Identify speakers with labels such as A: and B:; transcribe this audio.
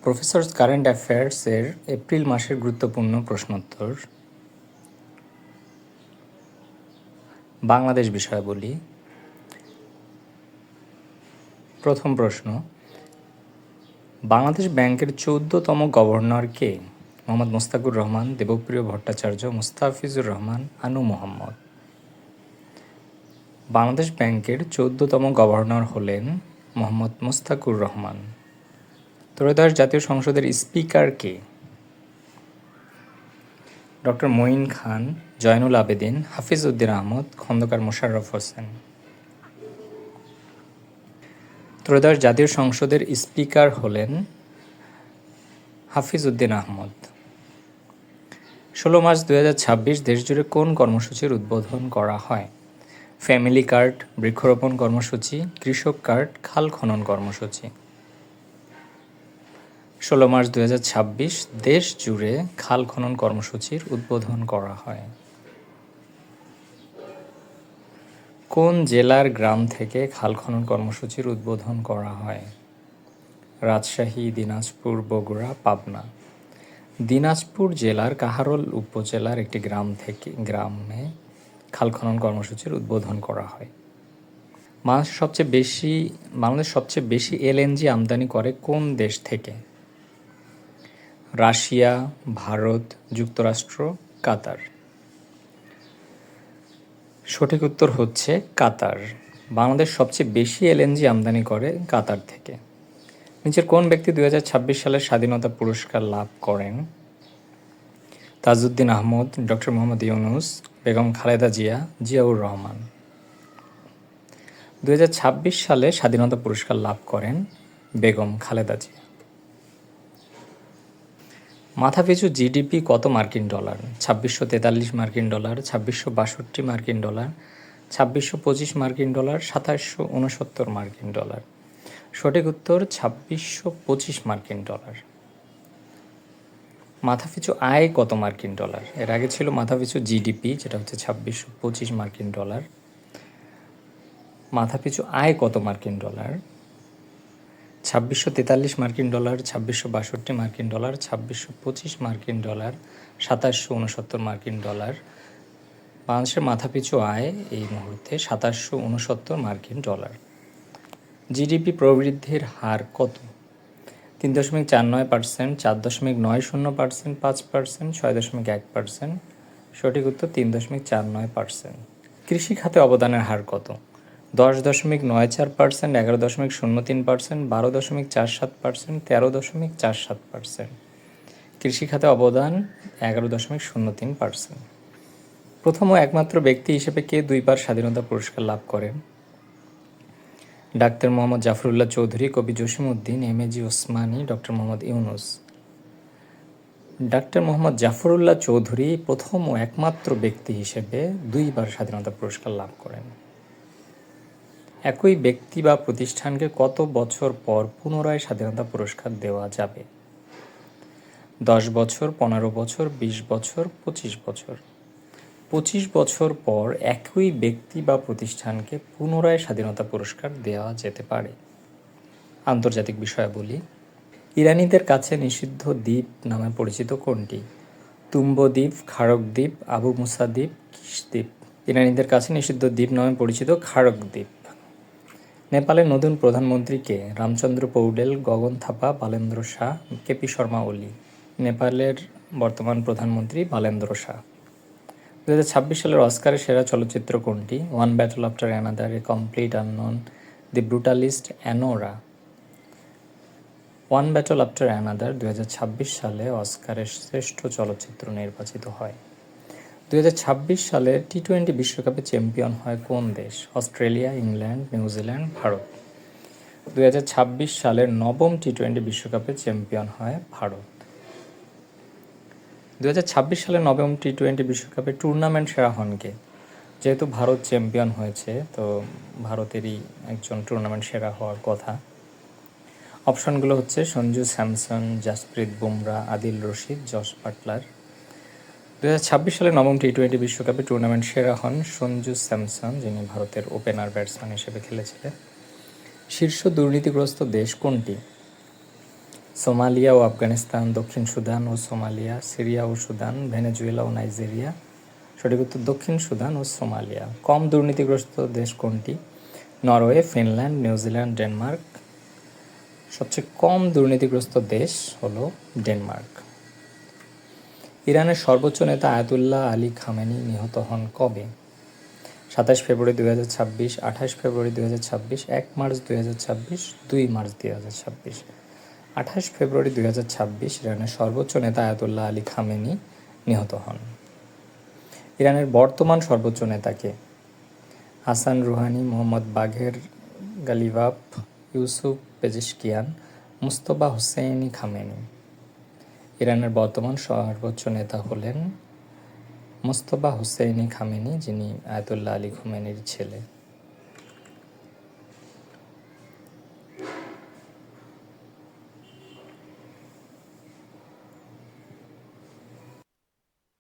A: Professor current অ্যাফেয়ার্সের April মাসের গুরুত্বপূর্ণ প্রশ্নোত্তর। বাংলাদেশ বিষয় বলি। প্রথম প্রশ্ন, বাংলাদেশ ব্যাংকের 14তম গভর্নর কে? মোহাম্মদ মোস্তাকুর রহমান, দেবপ্রিয় ভট্টাচার্য, মুস্তাফিজুর রহমান, আনু মোহাম্মদ। বাংলাদেশ ব্যাংকের 14তম গভর্নর হলেন মোহাম্মদ মোস্তাকুর রহমান। ত্রয়োদশ জাতীয় সংসদের স্পিকার কে? ডক্টর মঈন খান, জয়নুল আবেদিন, হাফিজ উদ্দিন আহমদ, খন্দকার মোশাররফ হোসেন। ত্রয়োদশ জাতীয় সংসদের স্পিকার হলেন হাফিজ উদ্দিন আহমদ। 16 মার্চ 2026 দেশজুড়ে কোন কর্মসূচির উদ্বোধন করা হয়? ফ্যামিলি কার্ড, বৃক্ষরোপণ কর্মসূচি, কৃষক কার্ড, খাল খনন কর্মসূচি। 16 মার্চ 2026 দেশ জুড়ে খাল খনন কর্মসূচির উদ্বোধন করা হয়। কোন জেলার গ্রাম থেকে খাল খনন কর্মসূচির উদ্বোধন করা হয়? রাজশাহী, দিনাজপুর, বগুড়া, পাবনা। দিনাজপুর জেলার কাহারোল উপজেলার একটি গ্রামে খাল খনন কর্মসূচির উদ্বোধন করা হয়। বাংলাদেশ সবচেয়ে বেশি এলএনজি আমদানি করে কোন দেশ থেকে? রাশিয়া, ভারত, যুক্তরাষ্ট্র, কাতার। সঠিক উত্তর হচ্ছে কাতার। বাংলাদেশ সবচেয়ে বেশি এলএনজি আমদানি করে কাতার থেকে। নিচের কোন ব্যক্তি 2026 সালের স্বাধীনতা পুরস্কার লাভ করেন? তাজউদ্দিন আহমদ, ডক্টর মোহাম্মদ ইউনূস, বেগম খালেদা জিয়া, জিয়াউর রহমান। 2026 সালে স্বাধীনতা পুরস্কার লাভ করেন বেগম খালেদা জিয়া। মাথাপিছু জিডিপি কত মার্কিন ডলার? 2643 মার্কিন ডলার, 2662 মার্কিন ডলার, 2625 মার্কিন ডলার, 2769 মার্কিন ডলার। সঠিক উত্তর 2625 মার্কিন ডলার। মাথাপিছু আয় কত মার্কিন ডলার? এর আগে ছিল মাথাপিছু জিডিপি, যেটা হচ্ছে 2625 মার্কিন ডলার। মাথাপিছু আয় কত মার্কিন ডলার? 2643 মার্কিন ডলার, 2662 মার্কিন ডলার, 2625 মার্কিন ডলার, 2769 মার্কিন ডলার। বাংলাদেশের মাথাপিছু আয় এই মুহূর্তে 2769 মার্কিন ডলার। জিডিপি প্রবৃদ্ধির হার কত? 3.49%, 4.90%, 5%, 6.1%। সঠিক উত্তর 3.49%। কৃষি খাতে অবদানের হার কত? 10.94%, 11.03%, 12.47%, 13.47%। কৃষি খাতে অবদান 11.03%। প্রথম ও একমাত্র ব্যক্তি হিসেবে কে 2বার স্বাধীনতা পুরস্কার লাভ করেন? ডাক্তার মোহাম্মদ জাফরুল্লাহ চৌধুরী, কবি Jasimuddin, MAG Osmani, doctor Mohammad Yunus. Doctor Mohammad Zafrullah Chowdhury প্রথম ও একমাত্র ব্যক্তি হিসেবে 2বার স্বাধীনতা পুরস্কার লাভ করেন। একই ব্যক্তি বা প্রতিষ্ঠানকে কত বছর পর পুনরায় স্বাধীনতা পুরস্কার দেওয়া যাবে? 10 বছর, 15 বছর, 20 বছর, 25 বছর। 25 বছর পর একই ব্যক্তি বা প্রতিষ্ঠানকে পুনরায় স্বাধীনতা পুরস্কার দেওয়া যেতে পারে। আন্তর্জাতিক বিষয়াবলী। ইরানিদের কাছে নিষিদ্ধ দ্বীপ নামে পরিচিত কোনটি? তুম্ব দ্বীপ, খাড়ক দ্বীপ, আবু মুসা দ্বীপ, কিস দ্বীপ। ইরানিদের কাছে নিষিদ্ধ দ্বীপ নামে পরিচিত খাড়ক দ্বীপ। নেপালের নতুন প্রধানমন্ত্রী কে? রামচন্দ্র পৌডেল, গগন থাপা, বালেন্দ্র শাহ, কেপি শর্মা ওলি। নেপালের বর্তমান প্রধানমন্ত্রী বালেন্দ্র শাহ। 2026 সালের অস্কারের সেরা চলচ্চিত্র কোনটি? One Battle After Another, A Complete Unknown, The Brutalist, Anora. One Battle After Another 2026 সালে অস্কারের শ্রেষ্ঠ চলচ্চিত্র নির্বাচিত হয়। 2026 সালে টি-20 বিশ্বকাপে চ্যাম্পিয়ন হয় কোন দেশ? Australia, England, New Zealand, Bharat. 2026 সালের 9ম টি-20 বিশ্বকাপে চ্যাম্পিয়ন হয় ভারত। 2026 সালের 9ম টি-20 বিশ্বকাপে টুর্নামেন্ট সেরা হন কে? যেহেতু ভারত চ্যাম্পিয়ন হয়েছে, তো ভারতেরই একজন টুর্নামেন্ট সেরা হওয়ার কথা। অপশনগুলো হচ্ছে সঞ্জু স্যামসন, জাসপ্রীত বুমরা, আদিল রশিদ, জস বাটলার। 2026 সালে 9ম টি-20 বিশ্বকাপে টুর্নামেন্ট সেরা হন সঞ্জু স্যামসন, যিনি ভারতের ওপেনার ব্যাটসম্যান হিসেবে খেলেছিলেন। শীর্ষ দুর্নীতিগ্রস্ত দেশ কোনটি? সোমালিয়া ও আফগানিস্তান, দক্ষিণ সুদান ও সোমালিয়া, সিরিয়া ও সুদান, ভেনেজুয়েলা ও নাইজেরিয়া। সঠিক উত্তর দক্ষিণ সুদান ও সোমালিয়া। কম দুর্নীতিগ্রস্ত দেশ কোনটি? Norway, Finland, New Zealand, Denmark. সবচেয়ে কম দুর্নীতিগ্রস্ত দেশ হলো ডেনমার্ক। ইরানের সর্বোচ্চ নেতা আয়াতুল্লাহ আলী খামেনি নিহত হন কবে? 27 ফেব্রুয়ারি 2026, 28 ফেব্রুয়ারি 2026, 1 মার্চ 2026, 2 মার্চ 2026। 28 ফেব্রুয়ারি 2026 ইরানের সর্বোচ্চ নেতা আয়াতুল্লাহ আলী খামেনি নিহত হন। ইরানের বর্তমান সর্বোচ্চ নেতাকে? Hasan Rouhani, Mohammad Bagher Ghalibaf, Yusuf Pezeshkian, Mustafa Hosseini Khamenei. ইরানের বর্তমান সর্বোচ্চ নেতা হলেন মুস্তফা হুসেইনি খামেনি, যিনি আয়াতুল্লাহ আলী খামেনির ছেলে।